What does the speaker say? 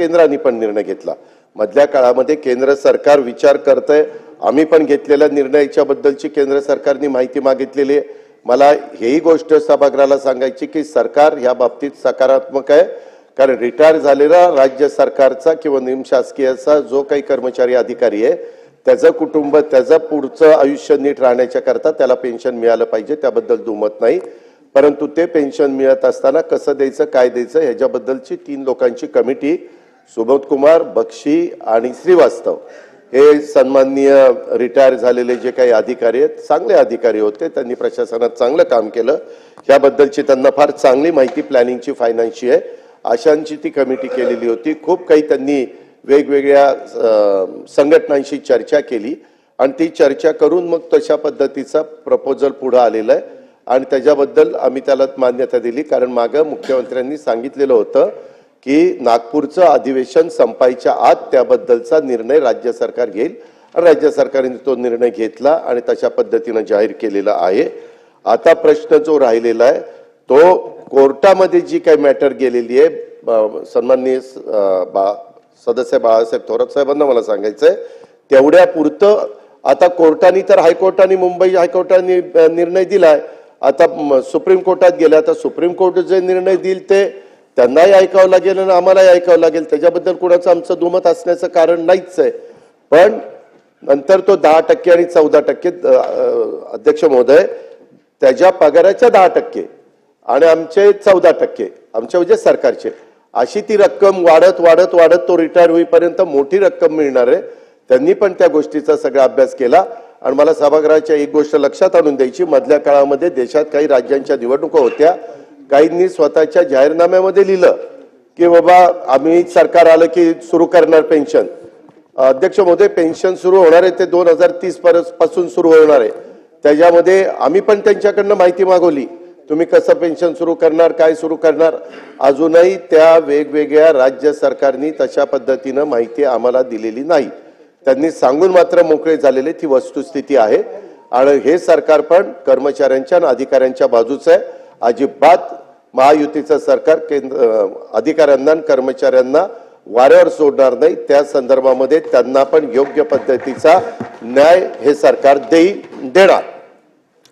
केंद्राने पण निर्णय घेतला। मधल्या काळामध्ये केंद्र सरकार विचार करतंय, आम्ही पण घेतलेल्या निर्णयाच्या बद्दलची केंद्र सरकारने माहिती मागितलेली आहे। मला हेही गोष्ट सभागृहाला सांगायची की सरकार या बाबतीत सकारात्मक आहे, कारण रिटायर झालेला राज्य सरकारचा किंवा निमशासकीयचा जो काही कर्मचारी अधिकारी आहे त्याचं कुटुंब त्याचं पुढचं आयुष्य नीट राहण्याच्या करता त्याला पेन्शन मिळालं पाहिजे, त्याबद्दल दुमत नाही। परंतु ते पेन्शन मिळत असताना कसं द्यायचं काय द्यायचं ह्याच्याबद्दलची 3 लोकांची कमिटी सुबोध कुमार, बक्षी आणि श्रीवास्तव हे सन्माननीय रिटायर झालेले जे काही अधिकारी आहेत, चांगले अधिकारी होते, त्यांनी प्रशासनात चांगलं काम केलं, याबद्दलची त्यांना फार चांगली माहिती प्लॅनिंगची फायनान्सची आहे, अशांची ती कमिटी केलेली होती। खूप काही त्यांनी वेगवेगळ्या संघटनांशी चर्चा केली आणि ती चर्चा करून मग तशा पद्धतीचा प्रपोजल पुढे आलेला आहे आणि त्याच्याबद्दल आम्ही त्याला मान्यता दिली। कारण मागे मुख्यमंत्र्यांनी सांगितलेलं होतं की नागपूरचं अधिवेशन संपायच्या आत त्याबद्दलचा निर्णय राज्य सरकार घेईल आणि राज्य सरकारने तो निर्णय घेतला आणि तशा पद्धतीने जाहीर केलेला आहे। आता प्रश्न जो राहिलेला आहे तो कोर्टामध्ये जी काही मॅटर गेलेली आहे, सन्माननीय सदस्य बाळासाहेब थोरात साहेबांना मला सांगायचंय तेवढ्या पुरतं आता कोर्टाने तर हायकोर्टाने मुंबई हायकोर्टाने निर्णय दिलाय, आता सुप्रीम कोर्टात गेला, आता सुप्रीम कोर्ट जे निर्णय देईल ते त्यांनाही ऐकावं लागेल आणि आम्हालाही ऐकावं लागेल, त्याच्याबद्दल कुणाचं आमचं दुमत असण्याचं कारण नाहीच आहे। पण नंतर तो 10% आणि 14% अध्यक्ष महोदय त्याच्या पगाराच्या 10% आणि आमचे 14% आमच्या म्हणजे सरकारचे, अशी ती रक्कम वाढत वाढत वाढत तो रिटायर होईपर्यंत मोठी रक्कम मिळणार आहे। त्यांनी पण त्या गोष्टीचा सगळा अभ्यास केला आणि मला सभागृहाच्या एक गोष्ट लक्षात आणून द्यायची, मधल्या काळामध्ये देशात काही राज्यांच्या निवडणुका होत्या, काहींनी स्वतःच्या जाहीरनाम्यामध्ये लिहिलं की बाबा आम्ही सरकार आलं की सुरू करणार पेन्शन। अध्यक्ष महोदय, पेन्शन सुरू होणार आहे ते 2030 पासून सुरू होणार आहे, त्याच्यामध्ये आम्ही पण त्यांच्याकडनं माहिती मागवली, तुम्ही कसं पेन्शन सुरू करणार, काय सुरू करणार, अजूनही त्या वेगवेगळ्या राज्य सरकारनी तशा पद्धतीनं माहिती आम्हाला दिलेली नाही। त्यांनी सांगून मात्र मोकळे झालेले, ती वस्तुस्थिती आहे आणि हे सरकार पण कर्मचाऱ्यांच्या आणि अधिकाऱ्यांच्या बाजूचं आहे। अजिबात महायुतीचं सरकार अधिकाऱ्यांना आणि कर्मचाऱ्यांना वाऱ्यावर सोडणार नाही, त्या संदर्भामध्ये त्यांना पण योग्य पद्धतीचा न्याय हे सरकार देणार।